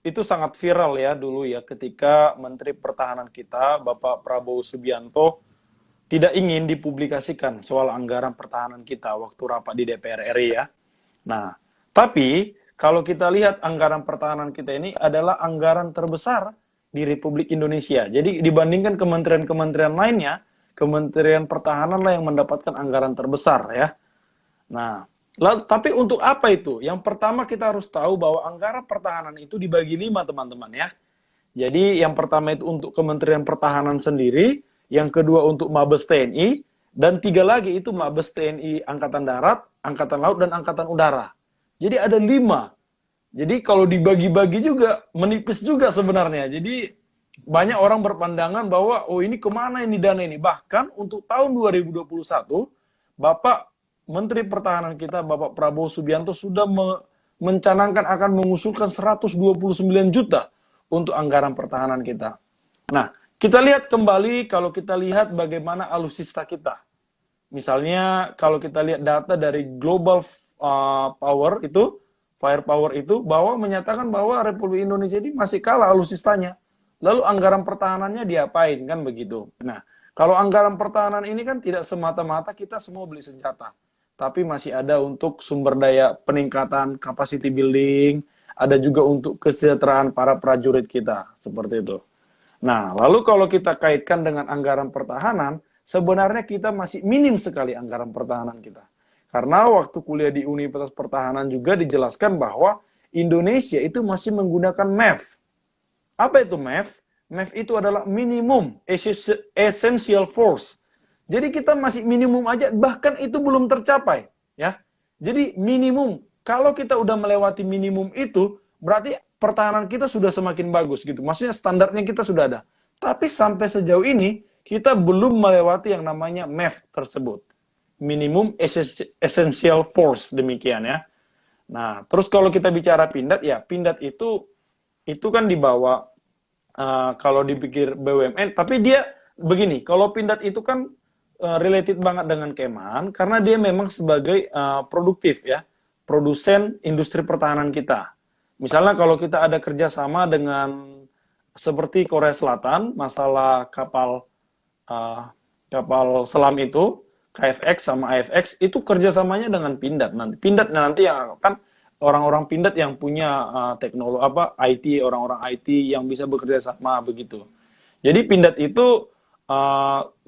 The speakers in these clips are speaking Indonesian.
itu sangat viral ya dulu ya ketika Menteri Pertahanan kita Bapak Prabowo Subianto tidak ingin dipublikasikan soal anggaran pertahanan kita waktu rapat di DPR RI ya. Nah, tapi kalau kita lihat anggaran pertahanan kita ini adalah anggaran terbesar di Republik Indonesia. Jadi dibandingkan kementerian-kementerian lainnya, Kementerian Pertahanan lah yang mendapatkan anggaran terbesar ya. Nah, lalu, tapi untuk apa itu? Yang pertama kita harus tahu bahwa anggaran pertahanan itu dibagi 5 teman-teman ya. Jadi yang pertama itu untuk Kementerian Pertahanan sendiri, yang kedua untuk Mabes TNI, dan 3 lagi itu Mabes TNI Angkatan Darat, Angkatan Laut, dan Angkatan Udara. Jadi ada 5. Jadi kalau dibagi-bagi juga menipis juga sebenarnya. Jadi banyak orang berpandangan bahwa oh ini kemana ini dana ini. Bahkan untuk tahun 2021, Bapak Menteri Pertahanan kita, Bapak Prabowo Subianto sudah mencanangkan akan mengusulkan 129 juta untuk anggaran pertahanan kita. Nah, kita lihat kembali kalau kita lihat bagaimana alutsista kita. Misalnya kalau kita lihat data dari Global Power itu, Firepower itu, bahwa menyatakan bahwa Republik Indonesia ini masih kalah alutsistanya. Lalu anggaran pertahanannya diapain kan begitu. Nah, kalau anggaran pertahanan ini kan tidak semata-mata kita semua beli senjata. Tapi masih ada untuk sumber daya peningkatan capacity building, ada juga untuk kesejahteraan para prajurit kita, seperti itu. Nah, lalu kalau kita kaitkan dengan anggaran pertahanan, sebenarnya kita masih minim sekali anggaran pertahanan kita. Karena waktu kuliah di Universitas Pertahanan juga dijelaskan bahwa Indonesia itu masih menggunakan MEF. Apa itu MEF? MEF itu adalah minimum essential force. Jadi kita masih minimum aja, bahkan itu belum tercapai, ya. Jadi minimum, kalau kita udah melewati minimum itu, berarti pertahanan kita sudah semakin bagus gitu. Maksudnya standarnya kita sudah ada. Tapi sampai sejauh ini kita belum melewati yang namanya MEF tersebut. Minimum essential force, demikian ya. Nah, terus kalau kita bicara pindad, ya pindad itu kan dibawa kalau dipikir BUMN, tapi dia begini, kalau pindad itu kan related banget dengan Keman karena dia memang sebagai produktif ya, produsen industri pertahanan kita. Misalnya kalau kita ada kerjasama dengan seperti Korea Selatan, masalah kapal selam itu, KFX sama AFX, itu kerjasamanya dengan pindad nanti. Pindad nanti yang akan orang-orang pindad yang punya teknologi IT, orang-orang IT yang bisa bekerja sama begitu. Jadi pindad itu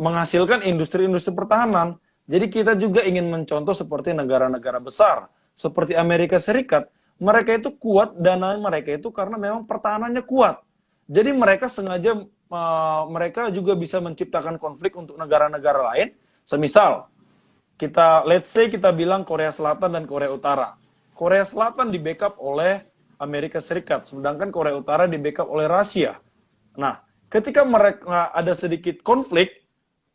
menghasilkan industri-industri pertahanan. Jadi kita juga ingin mencontoh seperti negara-negara besar, seperti Amerika Serikat. Mereka itu kuat, dana mereka itu karena memang pertahanannya kuat. Jadi mereka sengaja, mereka juga bisa menciptakan konflik untuk negara-negara lain. Semisal, let's say kita bilang Korea Selatan dan Korea Utara. Korea Selatan di backup oleh Amerika Serikat, sedangkan Korea Utara di backup oleh Rusia. Nah, ketika mereka ada sedikit konflik,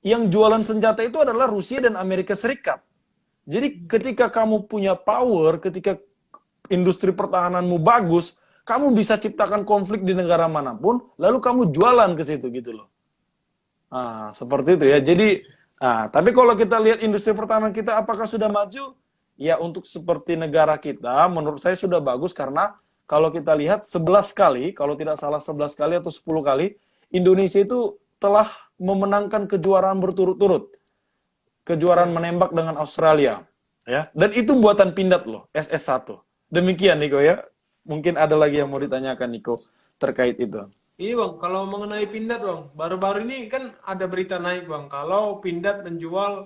yang jualan senjata itu adalah Rusia dan Amerika Serikat. Jadi ketika kamu punya power, ketika industri pertahananmu bagus, kamu bisa ciptakan konflik di negara manapun, lalu kamu jualan ke situ gitu loh. Nah, seperti itu ya. Jadi, tapi kalau kita lihat industri pertahanan kita apakah sudah maju? Ya untuk seperti negara kita, menurut saya sudah bagus karena kalau kita lihat 11 kali, kalau tidak salah 11 kali atau 10 kali, Indonesia itu telah memenangkan kejuaraan berturut-turut. Kejuaraan menembak dengan Australia. Ya. Dan itu buatan pindad loh, SS1. Demikian Niko ya. Mungkin ada lagi yang mau ditanyakan Niko terkait itu. Iya bang, kalau mengenai pindad bang, baru-baru ini kan ada berita naik bang, kalau pindad menjual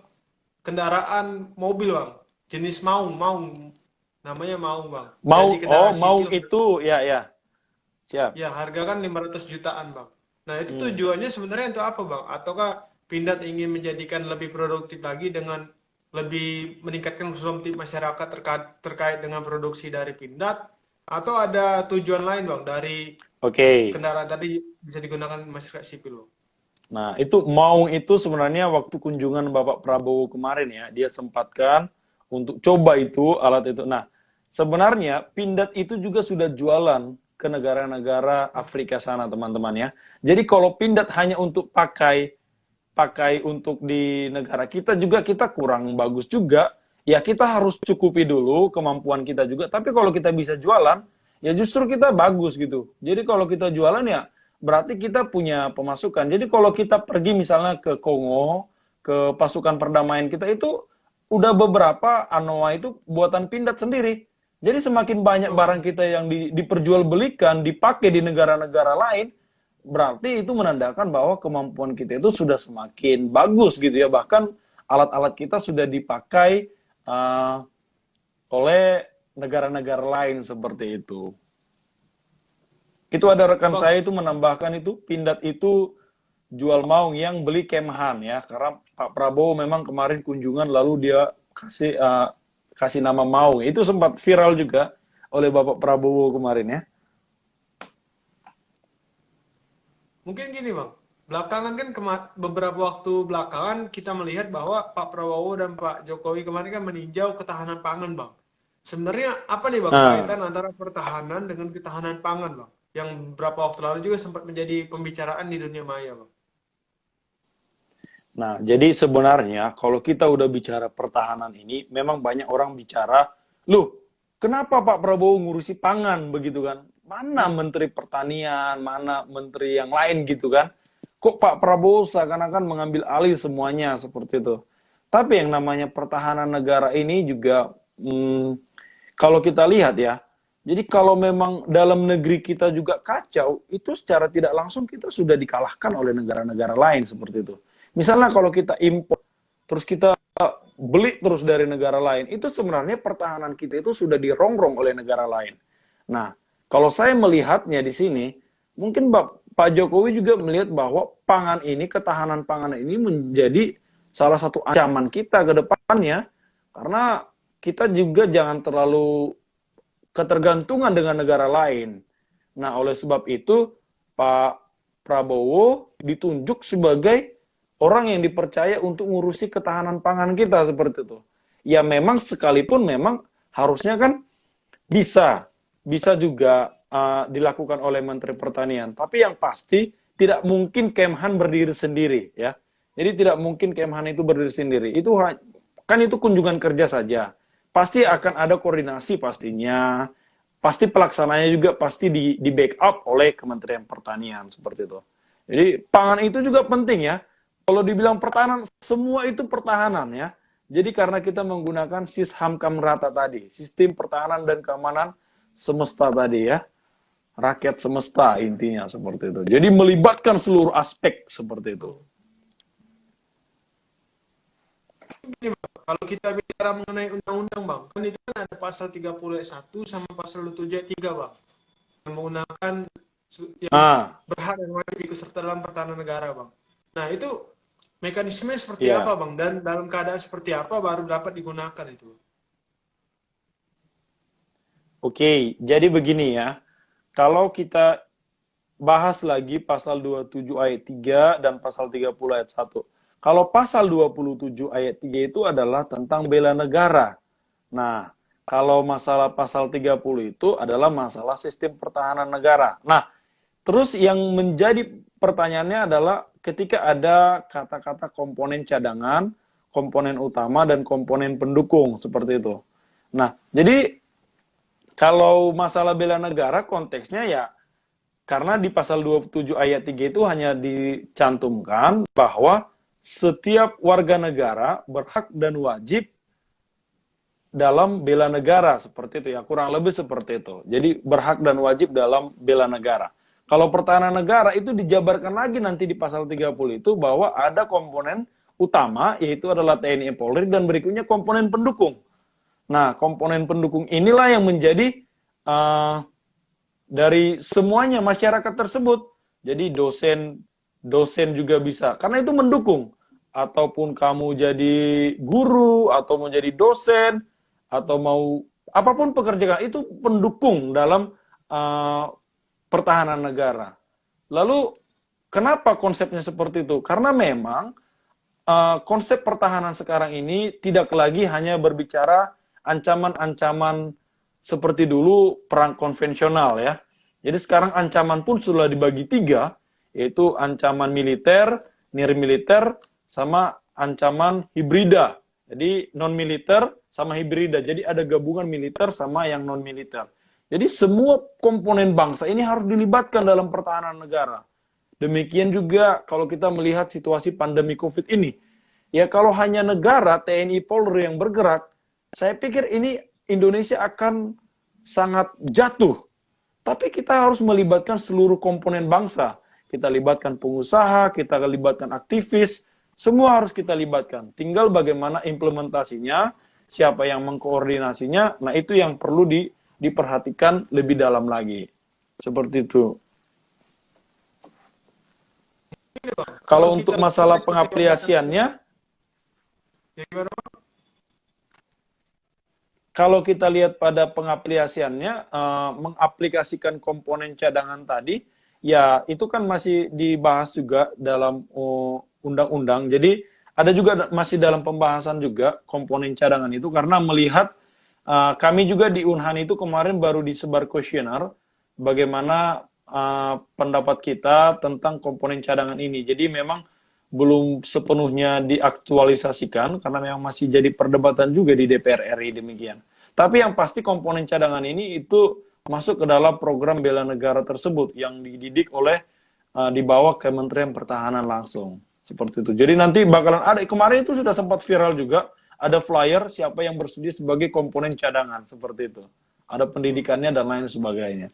kendaraan mobil bang, jenis Maung, namanya Maung bang. Jadi kendaraan Maung sipil. itu, ya, siap. Ya, harga kan 500 jutaan bang. Nah itu tujuannya sebenarnya untuk apa bang? Ataukah pindad ingin menjadikan lebih produktif lagi dengan lebih meningkatkan konsumsi masyarakat terkait dengan produksi dari pindad? Atau ada tujuan lain bang dari kendaraan tadi bisa digunakan masyarakat sipil bang? Nah, itu Maung itu sebenarnya waktu kunjungan Bapak Prabowo kemarin ya, dia sempatkan untuk coba itu alat itu. Nah, sebenarnya pindad itu juga sudah jualan ke negara-negara Afrika sana, teman-teman ya. Jadi kalau pindad hanya untuk pakai untuk di negara kita juga kita kurang bagus juga. Ya kita harus cukupi dulu kemampuan kita juga. Tapi kalau kita bisa jualan, ya justru kita bagus gitu. Jadi kalau kita jualan ya berarti kita punya pemasukan. Jadi kalau kita pergi misalnya ke Kongo, ke pasukan perdamaian kita itu udah beberapa anoa itu buatan Pindad sendiri. Jadi semakin banyak barang kita yang diperjualbelikan, dipakai di negara-negara lain, berarti itu menandakan bahwa kemampuan kita itu sudah semakin bagus gitu ya. Bahkan alat-alat kita sudah dipakai oleh negara-negara lain seperti itu. Itu ada rekan saya itu menambahkan itu Pindad itu jual maung yang beli kemhan ya, karena Pak Prabowo memang kemarin kunjungan lalu dia kasih nama maung. Itu sempat viral juga oleh Bapak Prabowo kemarin ya. Mungkin gini Bang, belakangan kan beberapa waktu belakangan kita melihat bahwa Pak Prabowo dan Pak Jokowi kemarin kan meninjau ketahanan pangan Bang. Sebenarnya apa nih Bang kaitan antara pertahanan dengan ketahanan pangan Bang? Yang beberapa waktu lalu juga sempat menjadi pembicaraan di dunia maya Bang. Nah, jadi sebenarnya kalau kita udah bicara pertahanan ini, memang banyak orang bicara, loh, kenapa Pak Prabowo ngurusi pangan begitu kan? Mana Menteri Pertanian, mana Menteri yang lain gitu kan? Kok Pak Prabowo seakan-akan mengambil alih semuanya seperti itu? Tapi yang namanya pertahanan negara ini juga, kalau kita lihat ya, jadi kalau memang dalam negeri kita juga kacau, itu secara tidak langsung kita sudah dikalahkan oleh negara-negara lain seperti itu. Misalnya kalau kita impor, terus kita beli terus dari negara lain, itu sebenarnya pertahanan kita itu sudah dirongrong oleh negara lain. Nah, kalau saya melihatnya di sini, mungkin Pak Jokowi juga melihat bahwa pangan ini, ketahanan pangan ini menjadi salah satu ancaman kita ke depannya, karena kita juga jangan terlalu ketergantungan dengan negara lain. Nah, oleh sebab itu, Pak Prabowo ditunjuk sebagai orang yang dipercaya untuk ngurusi ketahanan pangan kita seperti itu. Ya memang sekalipun memang harusnya kan bisa juga dilakukan oleh Menteri Pertanian. Tapi yang pasti tidak mungkin Kemhan berdiri sendiri ya. Jadi tidak mungkin Kemhan itu berdiri sendiri. Itu kan itu kunjungan kerja saja. Pasti akan ada koordinasi pastinya. Pasti pelaksananya juga pasti di backup oleh Kementerian Pertanian seperti itu. Jadi pangan itu juga penting ya. Kalau dibilang pertahanan, semua itu pertahanan ya. Jadi karena kita menggunakan Sishamkam Rata tadi, sistem pertahanan dan keamanan semesta tadi ya. Rakyat semesta intinya seperti itu. Jadi melibatkan seluruh aspek seperti itu. Kalau kita bicara mengenai undang-undang Bang, kan itu kan ada pasal 30 ayat 1 sama pasal 27 ayat 3 Bang. Yang menggunakan yang berhak dan wajib ikut serta dalam pertahanan negara Bang. Nah itu mekanismenya seperti apa Bang? Dan dalam keadaan seperti apa baru dapat digunakan itu? Oke, jadi begini ya. Kalau kita bahas lagi pasal 27 ayat 3 dan pasal 30 ayat 1. Kalau pasal 27 ayat 3 itu adalah tentang bela negara. Nah, kalau masalah pasal 30 itu adalah masalah sistem pertahanan negara. Nah, terus yang menjadi pertanyaannya adalah ketika ada kata-kata komponen cadangan, komponen utama, dan komponen pendukung, seperti itu. Nah, jadi kalau masalah bela negara konteksnya ya, karena di pasal 27 ayat 3 itu hanya dicantumkan bahwa setiap warga negara berhak dan wajib dalam bela negara, seperti itu ya, kurang lebih seperti itu. Jadi berhak dan wajib dalam bela negara. Kalau pertahanan negara itu dijabarkan lagi nanti di pasal 30 itu bahwa ada komponen utama, yaitu adalah TNI Polri, dan berikutnya komponen pendukung. Nah, komponen pendukung inilah yang menjadi dari semuanya masyarakat tersebut. Jadi dosen juga bisa, karena itu mendukung. Ataupun kamu jadi guru, atau mau jadi dosen, atau mau apapun pekerjaan, itu pendukung dalam pertahanan negara. Lalu, kenapa konsepnya seperti itu? Karena memang konsep pertahanan sekarang ini tidak lagi hanya berbicara ancaman-ancaman seperti dulu perang konvensional ya. Jadi sekarang ancaman pun sudah dibagi 3, yaitu ancaman militer, nirmiliter, sama ancaman hibrida. Jadi non-militer sama hibrida. Jadi ada gabungan militer sama yang non-militer. Jadi semua komponen bangsa ini harus dilibatkan dalam pertahanan negara. Demikian juga kalau kita melihat situasi pandemi COVID ini. Ya kalau hanya negara, TNI Polri yang bergerak, saya pikir ini Indonesia akan sangat jatuh. Tapi kita harus melibatkan seluruh komponen bangsa. Kita libatkan pengusaha, kita libatkan aktivis, semua harus kita libatkan. Tinggal bagaimana implementasinya, siapa yang mengkoordinasinya, nah itu yang perlu diperhatikan lebih dalam lagi. Seperti itu. Kalau untuk masalah pengaplikasiannya, ya gimana, Bang? kalau kita lihat pada pengaplikasiannya, mengaplikasikan komponen cadangan tadi, ya itu kan masih dibahas juga dalam undang-undang. Jadi ada juga masih dalam pembahasan juga komponen cadangan itu, karena melihat kami juga di Unhan itu kemarin baru disebar kuesioner bagaimana pendapat kita tentang komponen cadangan ini. Jadi memang belum sepenuhnya diaktualisasikan karena memang masih jadi perdebatan juga di DPR RI demikian. Tapi yang pasti komponen cadangan ini itu masuk ke dalam program bela negara tersebut yang dididik oleh di bawah Kementerian Pertahanan langsung. Seperti itu. Jadi nanti bakalan ada, kemarin itu sudah sempat viral juga, ada flyer siapa yang bersedia sebagai komponen cadangan, seperti itu. Ada pendidikannya dan lain sebagainya.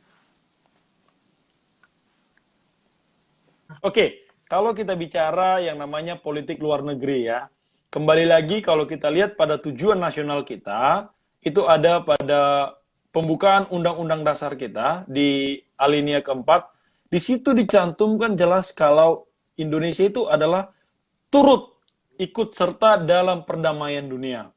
Oke. Kalau kita bicara yang namanya politik luar negeri ya, kembali lagi kalau kita lihat pada tujuan nasional kita, itu ada pada pembukaan Undang-Undang Dasar kita di alinea keempat, di situ dicantumkan jelas kalau Indonesia itu adalah turut ikut serta dalam perdamaian dunia.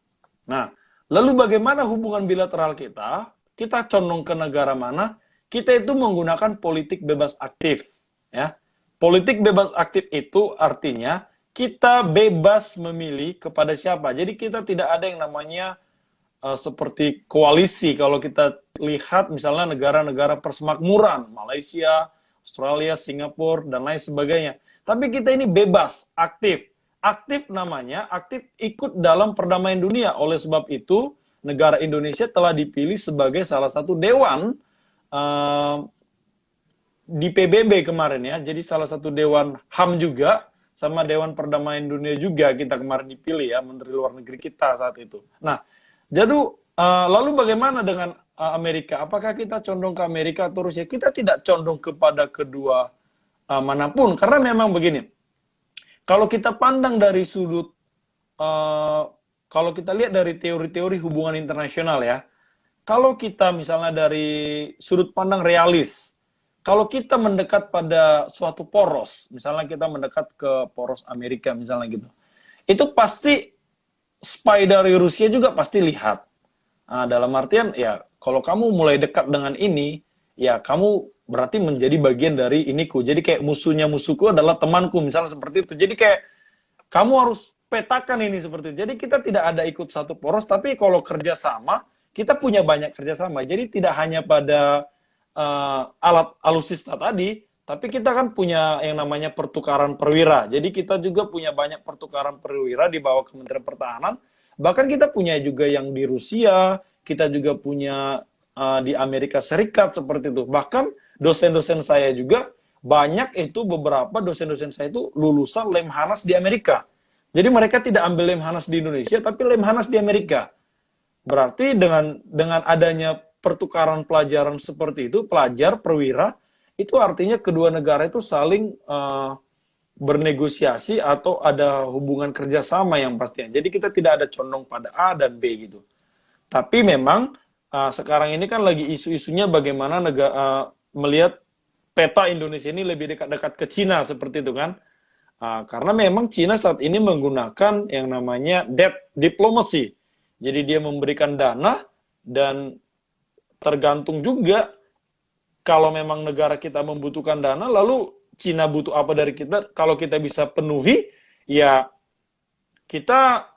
Nah, lalu bagaimana hubungan bilateral kita? Kita condong ke negara mana? Kita itu menggunakan politik bebas aktif, ya. Politik bebas aktif itu artinya kita bebas memilih kepada siapa. Jadi kita tidak ada yang namanya seperti koalisi. Kalau kita lihat misalnya negara-negara persemakmuran, Malaysia, Australia, Singapura, dan lain sebagainya. Tapi kita ini bebas, aktif. Aktif namanya, aktif ikut dalam perdamaian dunia. Oleh sebab itu, negara Indonesia telah dipilih sebagai salah satu dewan di PBB kemarin ya, jadi salah satu dewan HAM juga, sama Dewan Perdamaian Dunia juga kita kemarin dipilih ya, Menteri Luar Negeri kita saat itu. Nah, jadi lalu bagaimana dengan Amerika? Apakah kita condong ke Amerika atau Rusia? Kita tidak condong kepada kedua manapun, karena memang begini, kalau kita pandang dari sudut, kalau kita lihat dari teori-teori hubungan internasional ya, kalau kita misalnya dari sudut pandang realis, kalau kita mendekat pada suatu poros, misalnya kita mendekat ke poros Amerika misalnya gitu, itu pasti spy dari Rusia juga pasti lihat. Nah, dalam artian ya kalau kamu mulai dekat dengan ini, ya kamu berarti menjadi bagian dari iniku. Jadi kayak musuhnya musuhku adalah temanku, misalnya seperti itu. Jadi kayak kamu harus petakan ini seperti itu. Jadi kita tidak ada ikut satu poros, tapi kalau kerjasama, kita punya banyak kerjasama. Jadi tidak hanya pada alat alutsista tadi, tapi kita kan punya yang namanya pertukaran perwira. Jadi kita juga punya banyak pertukaran perwira di bawah Kementerian Pertahanan. Bahkan kita punya juga yang di Rusia, kita juga punya di Amerika Serikat seperti itu. Bahkan dosen-dosen saya juga banyak itu, beberapa dosen-dosen saya itu lulusan Lemhanas di Amerika. Jadi mereka tidak ambil Lemhanas di Indonesia, tapi Lemhanas di Amerika. Berarti dengan adanya pertukaran pelajaran seperti itu, pelajar, perwira, itu artinya kedua negara itu saling bernegosiasi atau ada hubungan kerjasama yang pastinya. Jadi kita tidak ada condong pada A dan B gitu. Tapi memang sekarang ini kan lagi isu-isunya bagaimana negara melihat peta Indonesia ini lebih dekat-dekat ke Cina seperti itu kan. Karena memang Cina saat ini menggunakan yang namanya debt diplomacy. Jadi dia memberikan dana dan tergantung juga kalau memang negara kita membutuhkan dana, lalu Cina butuh apa dari kita, kalau kita bisa penuhi, ya kita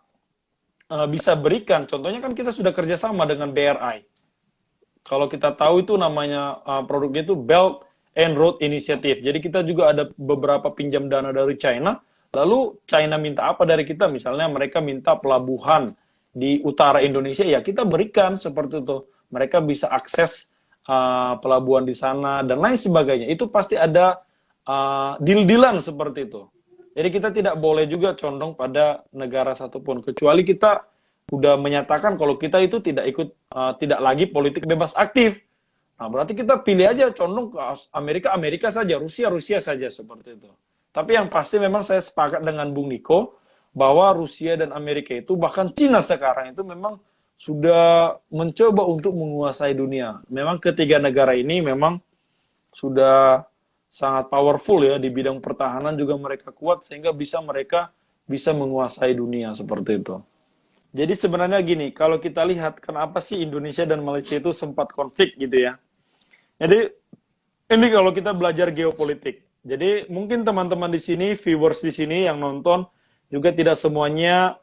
bisa berikan. Contohnya kan kita sudah kerjasama dengan BRI. Kalau kita tahu itu namanya produknya itu Belt and Road Initiative. Jadi kita juga ada beberapa pinjam dana dari China, lalu China minta apa dari kita, misalnya mereka minta pelabuhan di utara Indonesia, ya kita berikan seperti itu. Mereka bisa akses pelabuhan di sana dan lain sebagainya. Itu pasti ada deal-dealan seperti itu. Jadi kita tidak boleh juga condong pada negara satupun, kecuali kita udah menyatakan kalau kita itu tidak ikut, tidak lagi politik bebas aktif. Nah, berarti kita pilih aja condong ke Amerika, Amerika saja, Rusia, Rusia saja, seperti itu. Tapi yang pasti memang saya sepakat dengan Bung Niko, bahwa Rusia dan Amerika itu, bahkan Cina sekarang itu memang sudah mencoba untuk menguasai dunia. Memang ketiga negara ini memang sudah sangat powerful ya, di bidang pertahanan juga mereka kuat, sehingga mereka bisa menguasai dunia seperti itu. Jadi sebenarnya gini, kalau kita lihat kenapa sih Indonesia dan Malaysia itu sempat konflik gitu ya. Jadi ini kalau kita belajar geopolitik. Jadi mungkin teman-teman di sini, viewers di sini yang nonton juga tidak semuanya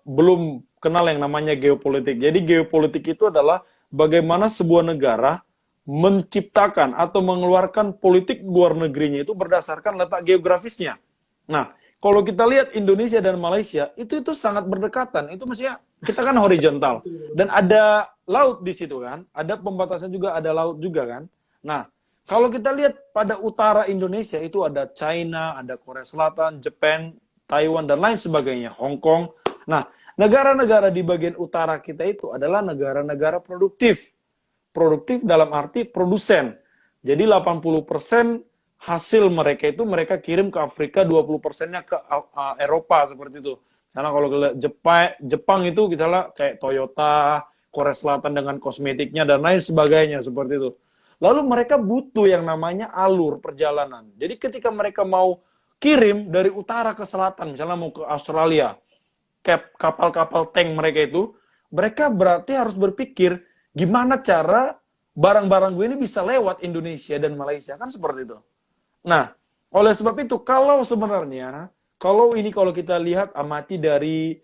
belum kenal yang namanya geopolitik. Jadi geopolitik itu adalah bagaimana sebuah negara menciptakan atau mengeluarkan politik luar negerinya itu berdasarkan letak geografisnya. Nah, kalau kita lihat Indonesia dan Malaysia itu sangat berdekatan. Itu maksudnya kita kan horizontal dan ada laut di situ kan, ada pembatasan juga, ada laut juga kan. Nah, kalau kita lihat pada utara Indonesia itu ada China, ada Korea Selatan, Jepang, Taiwan dan lain sebagainya, Hong Kong. Nah, negara-negara di bagian utara kita itu adalah negara-negara produktif. Produktif dalam arti produsen. Jadi 80% hasil mereka itu mereka kirim ke Afrika, 20%-nya ke Eropa seperti itu. Karena kalau Jepang itu misalnya kayak Toyota, Korea Selatan dengan kosmetiknya dan lain sebagainya seperti itu. Lalu mereka butuh yang namanya alur perjalanan. Jadi ketika mereka mau kirim dari utara ke selatan, misalnya mau ke Australia, kapal-kapal tank mereka berarti harus berpikir gimana cara barang-barang gue ini bisa lewat Indonesia dan Malaysia, kan seperti itu. Nah, oleh sebab itu, kalau kita lihat amati dari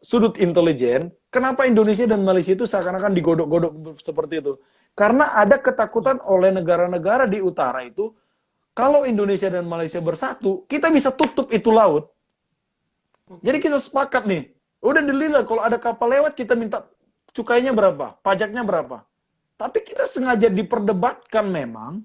sudut intelijen, kenapa Indonesia dan Malaysia itu seakan-akan digodok-godok seperti itu? Karena ada ketakutan oleh negara-negara di utara itu, kalau Indonesia dan Malaysia bersatu, kita bisa tutup itu laut. Jadi kita sepakat nih, udah dilihat kalau ada kapal lewat, kita minta cukainya berapa, pajaknya berapa. Tapi kita sengaja diperdebatkan memang,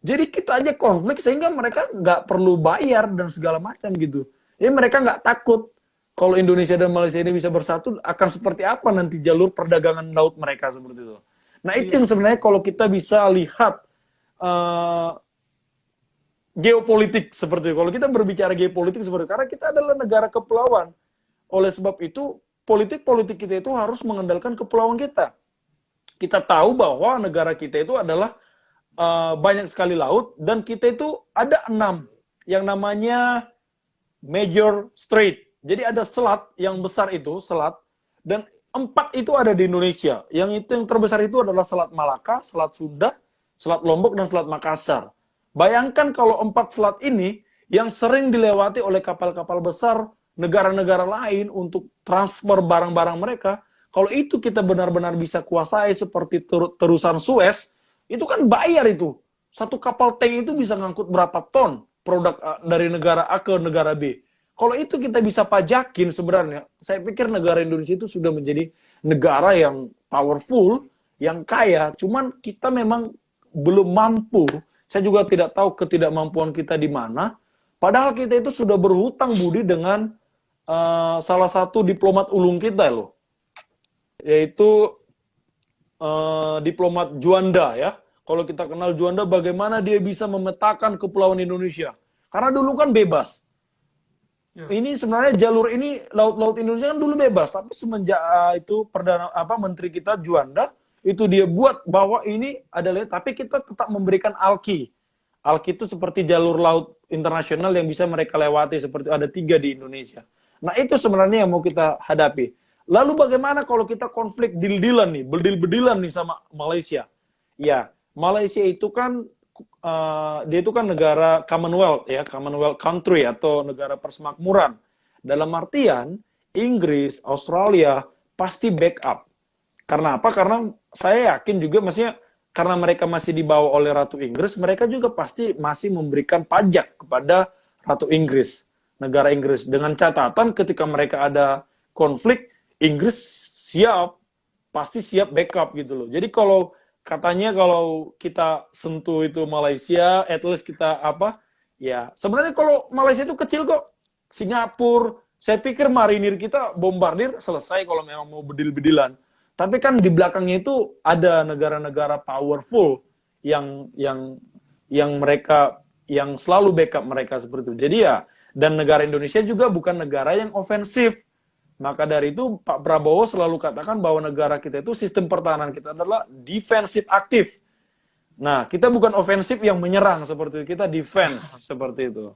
jadi kita aja konflik sehingga mereka nggak perlu bayar dan segala macam gitu. Jadi mereka nggak takut kalau Indonesia dan Malaysia ini bisa bersatu akan seperti apa nanti jalur perdagangan laut mereka seperti itu. Nah itu yang sebenarnya kalau kita bisa lihat geopolitik seperti itu. Kalau kita berbicara geopolitik seperti itu, karena kita adalah negara kepulauan. Oleh sebab itu politik-politik kita itu harus mengandalkan kepulauan kita. Kita tahu bahwa negara kita itu adalah banyak sekali laut, dan kita itu ada 6 yang namanya major strait. Jadi ada selat yang besar itu, selat, dan 4 itu ada di Indonesia. Yang terbesar itu adalah Selat Malaka, Selat Sunda, Selat Lombok, dan Selat Makassar. Bayangkan kalau 4 selat ini yang sering dilewati oleh kapal-kapal besar negara-negara lain untuk transfer barang-barang mereka, kalau itu kita benar-benar bisa kuasai seperti terusan Suez, itu kan bayar itu. Satu kapal tank itu bisa ngangkut berapa ton produk dari negara A ke negara B. Kalau itu kita bisa pajakin sebenarnya, saya pikir negara Indonesia itu sudah menjadi negara yang powerful, yang kaya, cuman kita memang belum mampu. Saya juga tidak tahu ketidakmampuan kita di mana, padahal kita itu sudah berhutang budi dengan salah satu diplomat ulung kita loh, yaitu diplomat Juanda ya. Kalau kita kenal Juanda, bagaimana dia bisa memetakan kepulauan Indonesia. Karena dulu kan bebas. Ya. Ini sebenarnya jalur ini, laut-laut Indonesia kan dulu bebas, tapi semenjak itu menteri kita Juanda, itu dia buat bahwa ini adalah, tapi kita tetap memberikan ALKI. ALKI itu seperti jalur laut internasional yang bisa mereka lewati, seperti ada 3 di Indonesia. Nah itu sebenarnya yang mau kita hadapi. Lalu bagaimana kalau kita konflik deal-dealan nih, bedil-bedilan nih sama Malaysia? Ya, Malaysia itu kan dia itu kan negara Commonwealth ya, Commonwealth country atau negara persemakmuran. Dalam artian Inggris, Australia pasti backup. Karena apa? Karena saya yakin juga maksudnya karena mereka masih dibawa oleh Ratu Inggris, mereka juga pasti masih memberikan pajak kepada Ratu Inggris, negara Inggris. Dengan catatan ketika mereka ada konflik, Inggris siap pasti siap backup gitu loh. Jadi kalau katanya kalau kita sentuh itu Malaysia, at least kita apa? Ya, sebenarnya kalau Malaysia itu kecil kok. Singapura, saya pikir marinir kita bombardir selesai kalau memang mau bedil-bedilan. Tapi kan di belakangnya itu ada negara-negara powerful yang mereka yang selalu backup mereka seperti itu. Jadi ya, dan negara Indonesia juga bukan negara yang ofensif. Maka dari itu Pak Prabowo selalu katakan bahwa negara kita itu sistem pertahanan kita adalah defensif aktif. Nah, kita bukan ofensif yang menyerang seperti itu, kita defense seperti itu.